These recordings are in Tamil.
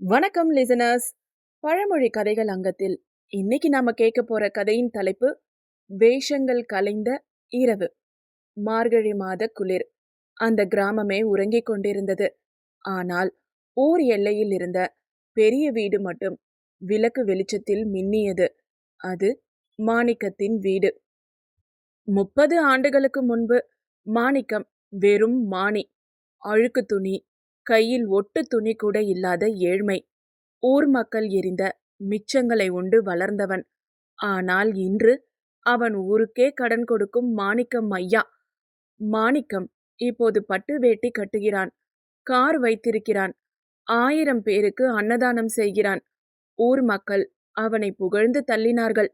வணக்கம் லிசனர்ஸ். பழமொழி கதைகள் அங்கத்தில் இன்னைக்கு நாம கேட்க போற கதையின் தலைப்பு வேஷங்கள் கலைந்த இரவு. மார்கழி மாத குளிர். அந்த கிராமமே உறங்கிக் கொண்டிருந்தது. ஆனால் ஊர் எல்லையில் இருந்த பெரிய வீடு மட்டும் விளக்கு வெளிச்சத்தில் மின்னியது. அது மாணிக்கத்தின் வீடு. 30 ஆண்டுகளுக்கு முன்பு மாணிக்கம் வெறும் மாணி, அழுக்கு துணி, கையில் ஒட்டு துணி கூட இல்லாத ஏழ்மை. ஊர் மக்கள் எரிந்த மிச்சங்களை உண்டு வளர்ந்தவன். ஆனால் இன்று அவன் ஊருக்கே கடன் கொடுக்கும் மாணிக்கம் ஐயா. மாணிக்கம் இப்போது பட்டு வேட்டி கட்டுகிறான், கார் வைத்திருக்கிறான், 1000 பேருக்கு அன்னதானம் செய்கிறான். ஊர் மக்கள் அவனை புகழ்ந்து தள்ளினார்கள்.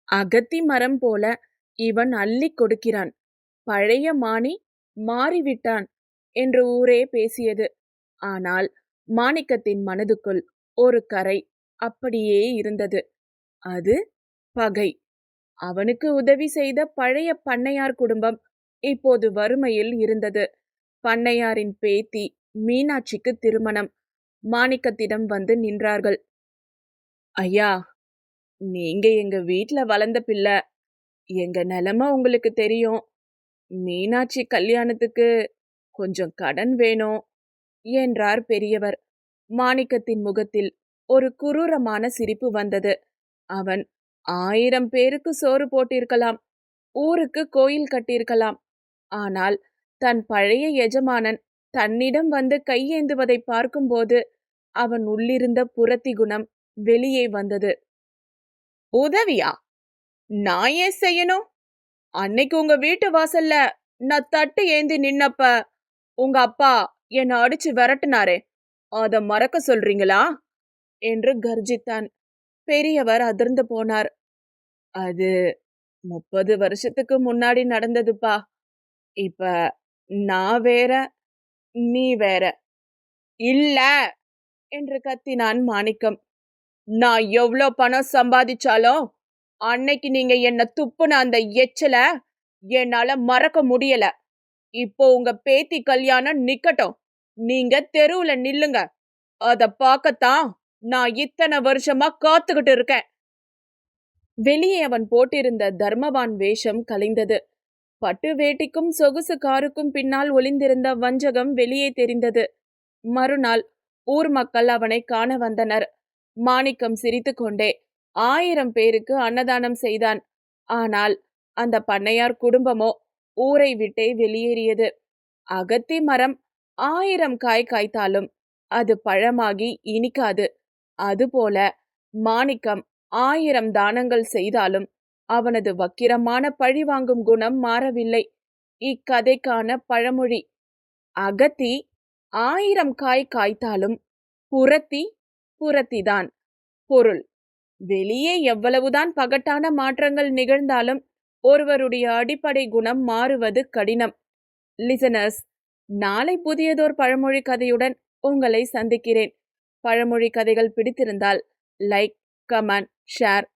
அகத்தி மரம் போல இவன் அள்ளி கொடுக்கிறான், பழைய மாணி மாறிவிட்டான் என்று ஊரே பேசியது. ஆனால் மாணிக்கத்தின் மனதுக்குள் ஒரு கரை அப்படியே இருந்தது. அது பகை. அவனுக்கு உதவி செய்த பழைய பண்ணையார் குடும்பம் இப்போது வறுமையில் இருந்தது. பண்ணையாரின் பேத்தி மீனாட்சிக்கு திருமணம். மாணிக்கத்திடம் வந்து நின்றார்கள். ஐயா, நீங்க எங்க வீட்ல வளர்ந்த பிள்ளை, எங்க நிலைமை உங்களுக்கு தெரியும். மீனாட்சி கல்யாணத்துக்கு கொஞ்சம் கடன் வேணும் என்றார் பெரியவர். மாணிக்கத்தின் முகத்தில் ஒரு குரூரமான சிரிப்பு வந்தது. அவன் 1000 பேருக்கு சோறு போட்டிருக்கலாம், ஊருக்கு கோயில் கட்டியிருக்கலாம். ஆனால் தன் பழைய எஜமானன் தன்னிடம் வந்து கையேந்துவதை பார்க்கும்போது அவன் உள்ளிருந்த புரத்தி குணம் வெளியே வந்தது. உதவியா? நான் ஏன் செய்யணும்? அன்னைக்கு உங்க வீட்டு வாசல்ல நான் தட்டு ஏந்தி நின்னப்ப உங்க அப்பா என்னை அடிச்சு விரட்டினாரே, அத மறக்க சொல்றீங்களா என்று கர்ஜித்தான். பெரியவர் அதிர்ந்து போனார். அது 30 வருஷத்துக்கு முன்னாடி நடந்ததுப்பா. இப்ப நான் வேற, நீ வேற. இல்ல என்று கத்தினான் மாணிக்கம். நான் எவ்வளோ பணம் சம்பாதிச்சாலும் அன்னைக்கு நீங்க என்ன துப்புன அந்த எச்சல என்னால மறக்க முடியல. இப்போ உங்க பேத்தி கல்யாணம் நிக்கட்டும், நீங்க தெருவுல நில்லுங்க. அத பார்க்கத்தான் நான் இத்தனை வருஷமா காத்துக்கிட்டு இருக்கேன். வெளியே அவன் போட்டிருந்த தர்மவான் வேஷம் கலைந்தது. பட்டு வேட்டிக்கும் சொகுசு காருக்கும் பின்னால் ஒளிந்திருந்த வஞ்சகம் வெளியே தெரிந்தது. மறுநாள் ஊர் மக்கள் அவனை காண வந்தனர். மாணிக்கம் சிரித்துக்கொண்டே 1000 பேருக்கு அன்னதானம் செய்தான். ஆனால் அந்த பண்ணையார் குடும்பமோ ஊரை விட்டே வெளியேறியது. அகத்தி மரம் 1000 காய் காய்த்தாலும் அது பழமாகி இனிக்காது. அதுபோல மாணிக்கம் 1000 தானங்கள் செய்தாலும் அவனது வக்கிரமான பழிவாங்கும் குணம் மாறவில்லை. இக்கதைக்கான பழமொழி: அகத்தி 1000 காய் காய்த்தாலும் புரத்தி புரத்திதான். பொருள்: வெளியே எவ்வளவுதான் பகட்டான மாற்றங்கள் நிகழ்ந்தாலும் ஒருவருடைய அடிப்படை குணம் மாறுவது கடினம். லிசனர்ஸ், நாளை புதியதோர் பழமொழி கதையுடன் உங்களை சந்திக்கிறேன். பழமொழி கதைகள் பிடித்திருந்தால் லைக், கமெண்ட், ஷேர்